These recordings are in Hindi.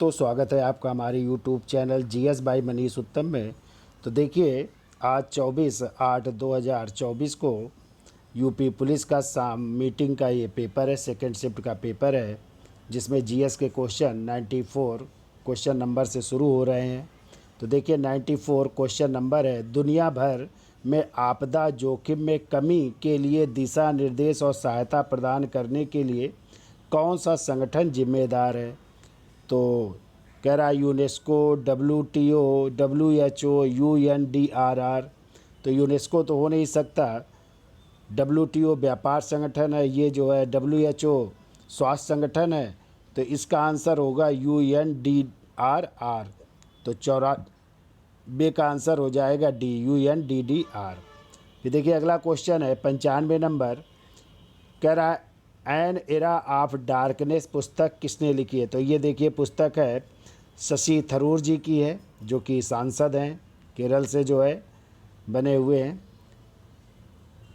तो स्वागत है आपका हमारे YouTube channel GS by Manish उत्तम में। तो देखिए, आज 24/8/2024 को यूपी पुलिस का शाम मीटिंग का ये पेपर है, सेकंड शिफ्ट का पेपर है, जिसमें जीएस के क्वेश्चन 94 क्वेश्चन नंबर से शुरू हो रहे हैं। तो देखिए, 94 क्वेश्चन नंबर है, दुनिया भर में आपदा जोखिम में कमी के लिए दिशा निर्देश और सहायता प्रदान करने के लिए कौन सा संगठन जिम्मेदार है। तो कह रहा है यूनेस्को, डब्ल्यूटीओ, डब्ल्यूएचओ, यूएनडीआरआर। तो यूनेस्को तो हो नहीं सकता, डब्ल्यूटीओ व्यापार संगठन है, ये जो है डब्ल्यूएचओ स्वास्थ्य संगठन है। तो इसका आंसर होगा यूएनडीआरआर। तो 94 का आंसर हो जाएगा डी, यूएनडीडीआर। फिर देखिए अगला क्वेश्चन है 95 नंबर, कह रहा है एन एरा ऑफ डार्कनेस पुस्तक किसने लिखी है। तो ये देखिए पुस्तक है शशि थरूर जी की है, जो कि सांसद हैं, केरल से जो है बने हुए हैं।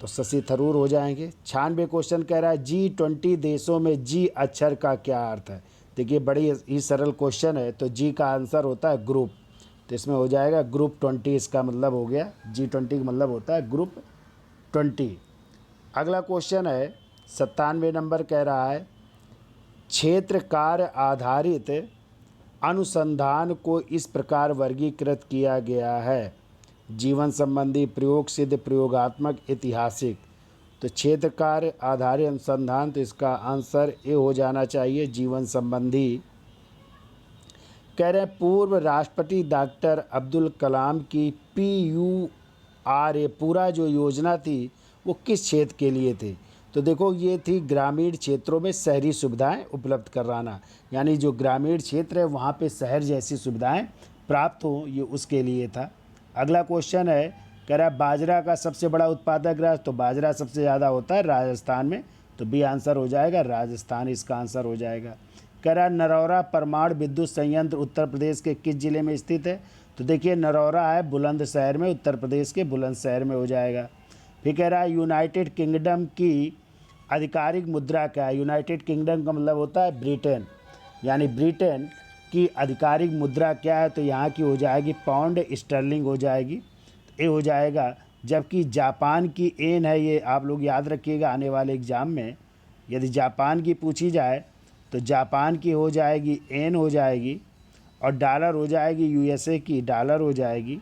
तो शशि थरूर हो जाएंगे। 96 क्वेश्चन कह रहा है G20 देशों में जी अक्षर का क्या अर्थ है। देखिए बड़ी ही सरल क्वेश्चन है। तो जी का आंसर होता है ग्रुप, तो इसमें हो जाएगा ग्रुप 20, इसका मतलब हो गया G20 का मतलब होता है ग्रुप 20। अगला क्वेश्चन है 97 नंबर, कह रहा है क्षेत्र कार्य आधारित अनुसंधान को इस प्रकार वर्गीकृत किया गया है, जीवन संबंधी, प्रयोग सिद्ध, प्रयोगात्मक, ऐतिहासिक। तो क्षेत्र कार्य आधारित अनुसंधान, तो इसका आंसर ए हो जाना चाहिए, जीवन संबंधी। कह रहे हैं पूर्व राष्ट्रपति डॉक्टर अब्दुल कलाम की PURA पूरा जो योजना थी वो किस क्षेत्र के लिए थी। तो देखो ये थी ग्रामीण क्षेत्रों में शहरी सुविधाएं उपलब्ध कराना, यानी जो ग्रामीण क्षेत्र है वहाँ पे शहर जैसी सुविधाएं प्राप्त हो, ये उसके लिए था। अगला क्वेश्चन है, कह रहा है बाजरा का सबसे बड़ा उत्पादक राज्य। तो बाजरा सबसे ज़्यादा होता है राजस्थान में, तो बी आंसर हो जाएगा राजस्थान, इसका आंसर हो जाएगा। कह रहा है नरौरा परमाणु विद्युत संयंत्र उत्तर प्रदेश के किस जिले में स्थित है। तो देखिए नरौरा है बुलंदशहर में, उत्तर प्रदेश के बुलंदशहर में हो जाएगा। फिर कह रहा है यूनाइटेड किंगडम की आधिकारिक मुद्रा क्या है। यूनाइटेड किंगडम का मतलब होता है ब्रिटेन, यानी ब्रिटेन की आधिकारिक मुद्रा क्या है। तो यहाँ की हो जाएगी पाउंड स्टर्लिंग हो जाएगी, ये हो जाएगा। जबकि जापान की येन है, ये आप लोग याद रखिएगा आने वाले एग्ज़ाम में यदि जापान की पूछी जाए तो जापान की हो जाएगी येन हो जाएगी, और डॉलर हो जाएगी यूएसए की डॉलर हो जाएगी।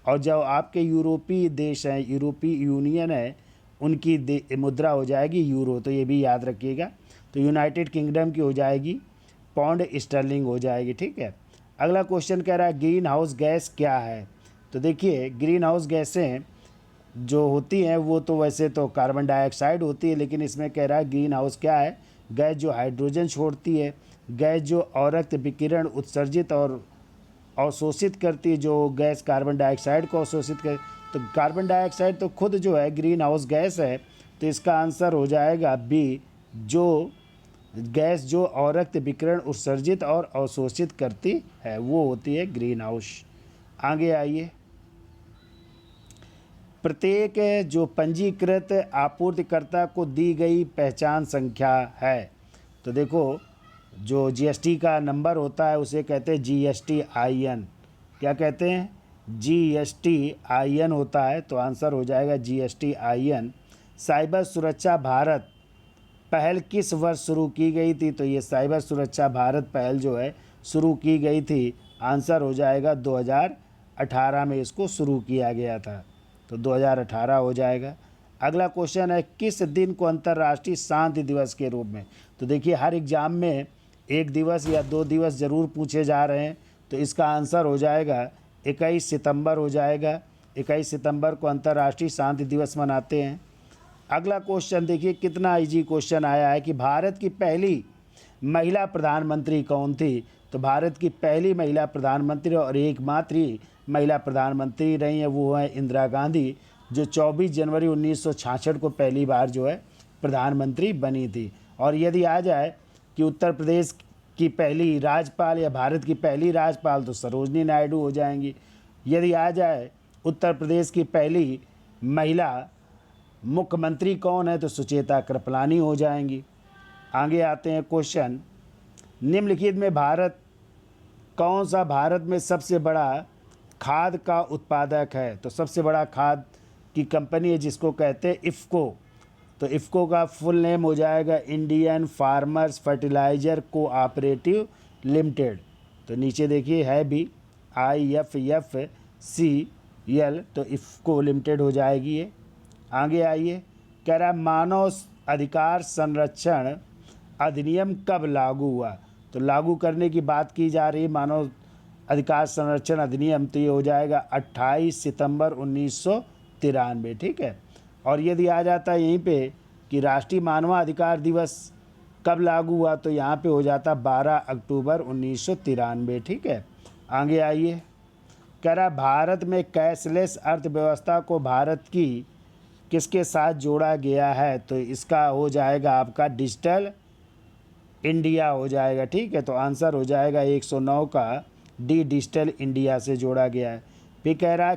और जो आपके यूरोपीय देश हैं, यूरोपीय यूनियन है, उनकी मुद्रा हो जाएगी यूरो, तो ये भी याद रखिएगा। तो यूनाइटेड किंगडम की हो जाएगी पाउंड स्टर्लिंग हो जाएगी, ठीक है। अगला क्वेश्चन कह रहा है ग्रीन हाउस गैस क्या है। तो देखिए ग्रीन हाउस गैसें जो होती हैं वो तो वैसे तो कार्बन डाइऑक्साइड होती है, लेकिन इसमें कह रहा है ग्रीन हाउस क्या है, गैस जो हाइड्रोजन छोड़ती है, गैस जो अवरक्त विकिरण उत्सर्जित और अवशोषित करती है, जो गैस कार्बन डाइऑक्साइड को अवशोषित कर। तो कार्बन डाइऑक्साइड तो खुद जो है ग्रीन हाउस गैस है, तो इसका आंसर हो जाएगा बी, जो गैस जो अवरक्त विकिरण उत्सर्जित और अवशोषित करती है वो होती है ग्रीन हाउस। आगे आइए, प्रत्येक जो पंजीकृत आपूर्तिकर्ता को दी गई पहचान संख्या है। तो देखो जो जीएसटी का नंबर होता है उसे कहते हैं GSTIN। क्या कहते हैं, GSTIN होता है, तो आंसर हो जाएगा GSTIN। साइबर सुरक्षा भारत पहल किस वर्ष शुरू की गई थी। तो ये साइबर सुरक्षा भारत पहल जो है शुरू की गई थी, आंसर हो जाएगा 2018 में इसको शुरू किया गया था, तो 2018 हो जाएगा। अगला क्वेश्चन है किस दिन को अंतर्राष्ट्रीय शांति दिवस के रूप में। तो देखिए हर एग्ज़ाम में एक दिवस या 2 दिवस ज़रूर पूछे जा रहे हैं, तो इसका आंसर हो जाएगा 21 सितंबर हो जाएगा। 21 सितंबर को अंतर्राष्ट्रीय शांति दिवस मनाते हैं। अगला क्वेश्चन देखिए कितना इजी क्वेश्चन आया है कि भारत की पहली महिला प्रधानमंत्री कौन थी। तो भारत की पहली महिला प्रधानमंत्री और एकमात्र ही महिला प्रधानमंत्री रही हैं वो है इंदिरा गांधी, जो 24 जनवरी 1966 को पहली बार जो है प्रधानमंत्री बनी थी। और यदि आ जाए कि उत्तर प्रदेश की पहली राज्यपाल या भारत की पहली राज्यपाल, तो सरोजनी नायडू हो जाएंगी। यदि आ जाए उत्तर प्रदेश की पहली महिला मुख्यमंत्री कौन है, तो सुचेता कृपलानी हो जाएंगी। आगे आते हैं क्वेश्चन, निम्नलिखित में भारत कौन सा भारत में सबसे बड़ा खाद का उत्पादक है? तो सबसे बड़ा खाद की कंपनी है जिसको कहते हैं इफ़को। तो इफ़को का फुल नेम हो जाएगा Indian farmers fertiliser cooperative limited. तो नीचे देखिए है भी IFFCL, तो इफ़को लिमिटेड हो जाएगी ये। आगे आइए, कह रहा है मानव अधिकार संरक्षण अधिनियम कब लागू हुआ? तो लागू करने की बात की जा रही है मानव अधिकार संरक्षण अधिनियम, तो ये हो जाएगा 28 सितंबर 1993, ठीक है। और यदि आ जाता है यहीं पे कि राष्ट्रीय मानवाधिकार दिवस कब लागू हुआ, तो यहाँ पे हो जाता 12 अक्टूबर 1993, ठीक है। आगे आइए, कह रहा भारत में कैशलेस अर्थव्यवस्था को भारत की किसके साथ जोड़ा गया है? तो इसका हो जाएगा आपका डिजिटल इंडिया हो जाएगा, ठीक है। तो आंसर हो जाएगा 109 का डी, डिजिटल इंडिया से जोड़ा गया है। फिर कह रहा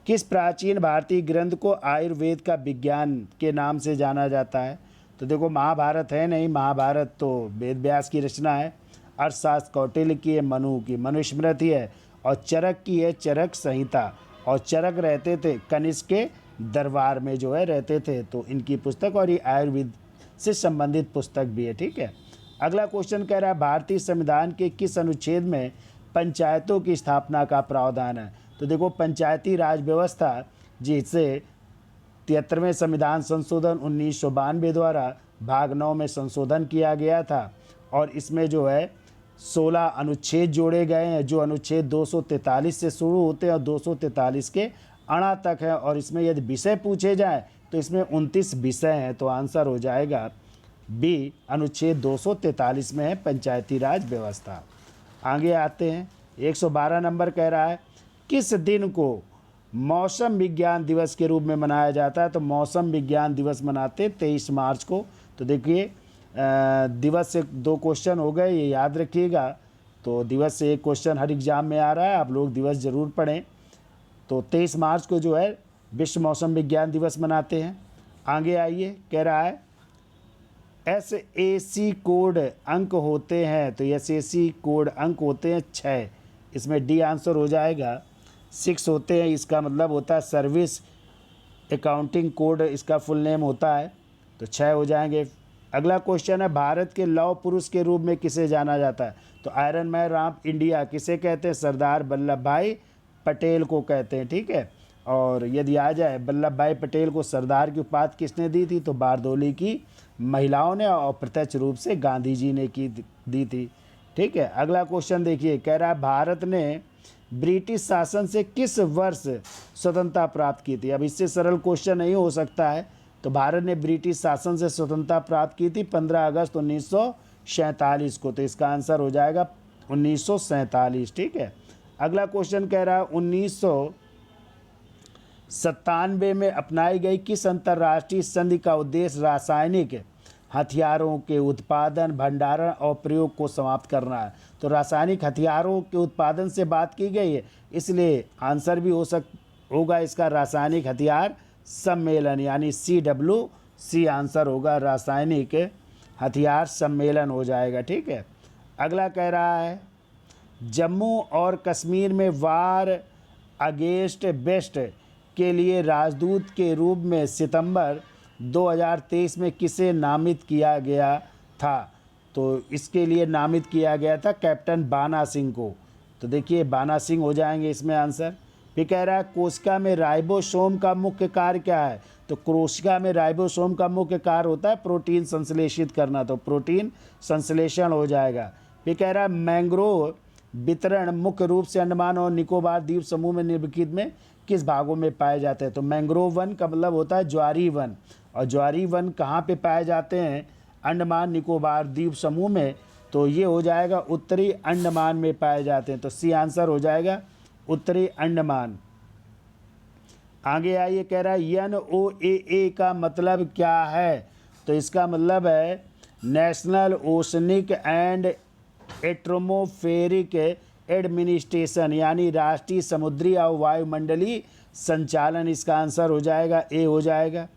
किस प्राचीन भारतीय ग्रंथ को आयुर्वेद का विज्ञान के नाम से जाना जाता है? तो देखो महाभारत है नहीं, महाभारत तो वेद व्यास की रचना है। अर्थशास्त्र कौटिल्य की है, मनु की मनुस्मृति है, और चरक की है चरक संहिता। और चरक रहते थे कनिष्क के दरबार में जो है रहते थे, तो इनकी पुस्तक, और ये आयुर्वेद से संबंधित पुस्तक भी है, ठीक है। अगला क्वेश्चन कह रहा है भारतीय संविधान के किस अनुच्छेद में पंचायतों की स्थापना का प्रावधान है? तो देखो पंचायती राज व्यवस्था जिसे 73वें संविधान संशोधन 1992 द्वारा भाग 9 में संशोधन किया गया था, और इसमें जो है 16 अनुच्छेद जोड़े गए हैं, जो अनुच्छेद 243 से शुरू होते हैं और 243 के अणा तक है। और इसमें यदि विषय पूछे जाएँ तो इसमें 29 विषय हैं, तो आंसर हो जाएगा बी, अनुच्छेद 243 में है पंचायती राज व्यवस्था। आगे आते हैं, 112 नंबर कह रहा है किस दिन को मौसम विज्ञान दिवस के रूप में मनाया जाता है? तो मौसम विज्ञान दिवस मनाते 23 मार्च को। तो देखिए दिवस से 2 क्वेश्चन हो गए, ये याद रखिएगा। तो दिवस से 1 क्वेश्चन हर एग्ज़ाम में आ रहा है, आप लोग दिवस ज़रूर पढ़ें। तो 23 मार्च को जो है विश्व मौसम विज्ञान दिवस मनाते हैं। आगे आइए, कह रहा है SAC कोड अंक होते हैं? तो SAC कोड अंक होते हैं 6, इसमें डी आंसर हो जाएगा। 6 होते हैं, इसका मतलब होता है सर्विस अकाउंटिंग कोड, इसका फुल नेम होता है, तो 6 हो जाएंगे। अगला क्वेश्चन है भारत के लौह पुरुष के रूप में किसे जाना जाता है? तो आयरन मैन ऑफ इंडिया किसे कहते हैं? सरदार वल्लभ भाई पटेल को कहते हैं, ठीक है। और यदि आ जाए वल्लभ भाई पटेल को सरदार की उपाधि किसने दी थी? तो बारदोली की महिलाओं ने, और प्रत्यक्ष रूप से गांधी जी ने दी थी, ठीक है। अगला क्वेश्चन देखिए, कह रहा है भारत ने ब्रिटिश शासन से किस वर्ष स्वतंत्रता प्राप्त की थी? अब इससे सरल क्वेश्चन नहीं हो सकता है। तो भारत ने ब्रिटिश शासन से स्वतंत्रता प्राप्त की थी 15 अगस्त 1947 को, तो इसका आंसर हो जाएगा 1947, ठीक है। अगला क्वेश्चन कह रहा है 1997 में अपनाई गई किस अंतर्राष्ट्रीय संधि का उद्देश्य रासायनिक हथियारों के उत्पादन, भंडारण और प्रयोग को समाप्त करना है? तो रासायनिक हथियारों के उत्पादन से बात की गई है, इसलिए आंसर भी होगा इसका रासायनिक हथियार सम्मेलन, यानी CWC आंसर होगा, रासायनिक हथियार सम्मेलन हो जाएगा, ठीक है। अगला कह रहा है जम्मू और कश्मीर में वार अगेंस्ट वेस्ट के लिए राजदूत के रूप में सितंबर 2023 में किसे नामित किया गया था? तो इसके लिए नामित किया गया था कैप्टन बाना सिंह को। तो देखिए बाना सिंह हो जाएंगे इसमें आंसर। फिर कह रहा है कोशिका में राइबोसोम का मुख्य कार्य क्या है? तो कोशिका में राइबोसोम का मुख्य कार्य होता है प्रोटीन संश्लेषित करना, तो प्रोटीन संश्लेषण हो जाएगा। फिर कह रहा है मैंग्रोव वितरण मुख्य रूप से अंडमान और निकोबार द्वीप समूह में निम्नलिखित में किस भागों में पाए जाते हैं? तो मैंग्रोव वन का मतलब होता है ज्वारी वन, और ज्वारी वन कहाँ पे पाए जाते हैं? अंडमान निकोबार द्वीप समूह में, तो ये हो जाएगा उत्तरी अंडमान में पाए जाते हैं, तो सी आंसर हो जाएगा उत्तरी अंडमान। आगे आइए, कह रहा है NOAA का मतलब क्या है? तो इसका मतलब है national oceanic and atmospheric administration, यानी राष्ट्रीय समुद्री और वायुमंडलीय संचालन, इसका आंसर हो जाएगा ए हो जाएगा।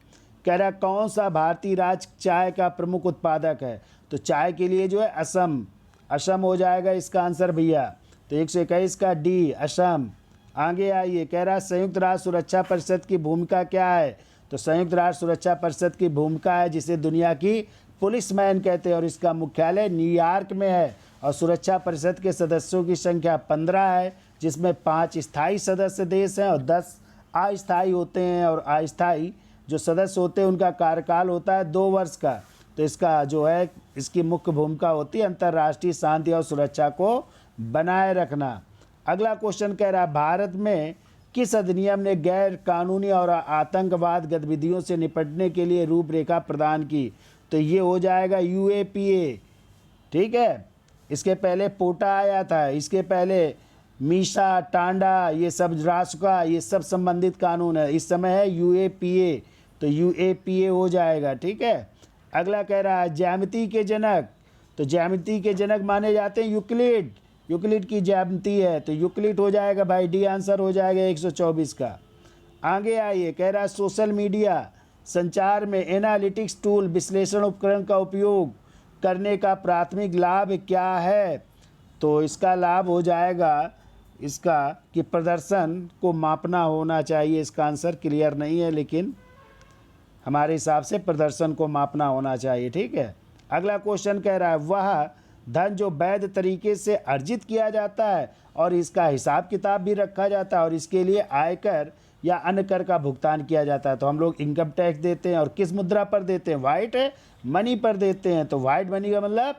कह रहा है कौन सा भारतीय राज्य चाय का प्रमुख उत्पादक है? तो चाय के लिए जो है असम असम हो जाएगा इसका आंसर भैया। तो 121 का डी असम। आगे आइए, कह रहा है संयुक्त राष्ट्र सुरक्षा परिषद की भूमिका क्या है। तो संयुक्त राष्ट्र सुरक्षा परिषद की भूमिका है जिसे दुनिया की पुलिसमैन कहते हैं और इसका मुख्यालय न्यूयॉर्क में है। और सुरक्षा परिषद के सदस्यों की संख्या 15 है, जिसमें 5 स्थायी सदस्य देश हैं और 10 अस्थायी होते हैं। और अस्थायी जो सदस्य होते हैं उनका कार्यकाल होता है 2 वर्ष का। तो इसका जो है इसकी मुख्य भूमिका होती है अंतर्राष्ट्रीय शांति और सुरक्षा को बनाए रखना। अगला क्वेश्चन कह रहा है भारत में किस अधिनियम ने गैर कानूनी और आतंकवाद गतिविधियों से निपटने के लिए रूपरेखा प्रदान की। तो ये हो जाएगा यूएपीए। ठीक है, इसके पहले पोटा आया था, इसके पहले मीसा टांडा, ये सब राष्ट्र का ये सब संबंधित कानून है। इस समय है यूएपीए, तो यूएपीए हो जाएगा। ठीक है, अगला कह रहा है ज्यामिति के जनक। तो ज्यामिति के जनक माने जाते हैं यूक्लिड, यूक्लिड की ज्यामिति है तो यूक्लिड हो जाएगा भाई, डी आंसर हो जाएगा 124 का। आगे आइए, कह रहा है सोशल मीडिया संचार में एनालिटिक्स टूल विश्लेषण उपकरण का उपयोग करने का प्राथमिक लाभ क्या है। तो इसका लाभ हो जाएगा इसका कि प्रदर्शन को मापना होना चाहिए। इसका आंसर क्लियर नहीं है लेकिन हमारे हिसाब से प्रदर्शन को मापना होना चाहिए। ठीक है, अगला क्वेश्चन कह रहा है वह धन जो वैध तरीके से अर्जित किया जाता है और इसका हिसाब किताब भी रखा जाता है और इसके लिए आयकर या अन्य कर का भुगतान किया जाता है। तो हम लोग इनकम टैक्स देते हैं और किस मुद्रा पर देते हैं, वाइट मनी पर देते हैं। तो वाइट मनी का मतलब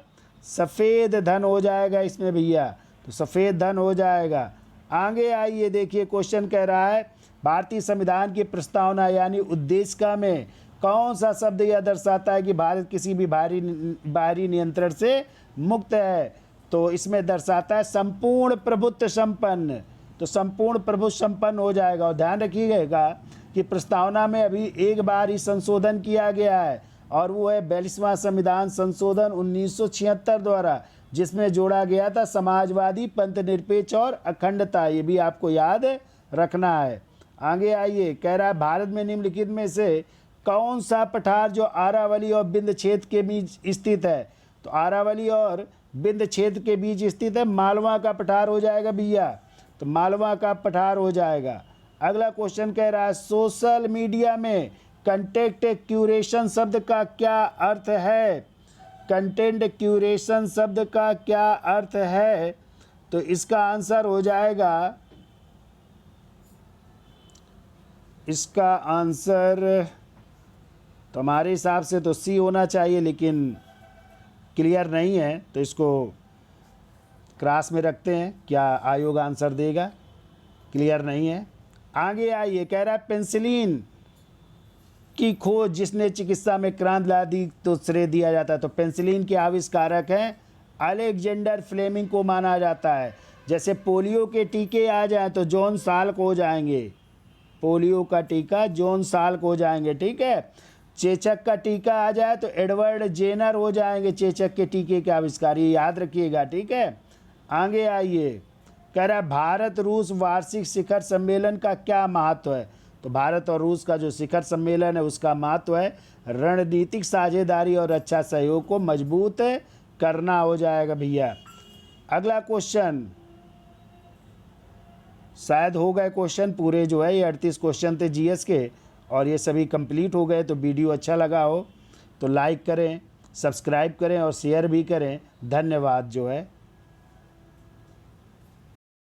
सफ़ेद धन हो जाएगा इसमें भैया, तो सफ़ेद धन हो जाएगा। आगे आइए देखिए, क्वेश्चन कह रहा है भारतीय संविधान की प्रस्तावना यानी उद्देशिका में कौन सा शब्द यह दर्शाता है कि भारत किसी भी बाहरी नियंत्रण से मुक्त है। तो इसमें दर्शाता है संपूर्ण प्रभुत्व संपन्न। तो संपूर्ण प्रभुत्व संपन्न हो जाएगा। और ध्यान रखिएगा कि प्रस्तावना में अभी एक बार ही संशोधन किया गया है और वो है 42वां संविधान संशोधन 1976 द्वारा, जिसमें जोड़ा गया था समाजवादी, पंथनिरपेक्ष और अखंडता। ये भी आपको याद रखना है। आगे आइए, कह रहा है भारत में निम्नलिखित में से कौन सा पठार जो अरावली और विंध्य क्षेत्र के बीच स्थित है। तो अरावली और विंध्य क्षेत्र के बीच स्थित है, मालवा का पठार हो जाएगा भैया। तो मालवा का पठार हो जाएगा। अगला क्वेश्चन कह रहा है सोशल मीडिया में कंटेंट क्यूरेशन शब्द का क्या अर्थ है। कंटेंट क्यूरेशन शब्द का क्या अर्थ है। तो इसका आंसर हो जाएगा, इसका आंसर तो हमारे हिसाब से तो सी होना चाहिए लेकिन क्लियर नहीं है, तो इसको क्रॉस में रखते हैं, क्या आयोग आंसर देगा, क्लियर नहीं है। आगे आइए, कह रहा है पेंसिलिन की खोज जिसने चिकित्सा में क्रांति ला दी तो श्रेय दिया जाता है। तो पेंसिलिन के आविष्कारक हैं अलेक्जेंडर फ्लेमिंग को माना जाता है। जैसे पोलियो के टीके आ जाएं तो जॉन साल्क हो जाएंगे, पोलियो का टीका जॉन साल्क हो जाएंगे। ठीक है, चेचक का टीका आ जाए तो एडवर्ड जेनर हो जाएंगे चेचक के टीके के आविष्कारी, याद रखिएगा। ठीक है, आगे आइए, कह रहा है भारत रूस वार्षिक शिखर सम्मेलन का क्या महत्व है। तो भारत और रूस का जो शिखर सम्मेलन है उसका महत्व है रणनीतिक साझेदारी और रक्षा सहयोग को मजबूत करना हो जाएगा भैया। अगला क्वेश्चन शायद हो गए क्वेश्चन पूरे, जो है ये 38 क्वेश्चन थे जीएस के और ये सभी कंप्लीट हो गए। तो वीडियो अच्छा लगा हो तो लाइक करें, सब्सक्राइब करें और शेयर भी करें। धन्यवाद जो है।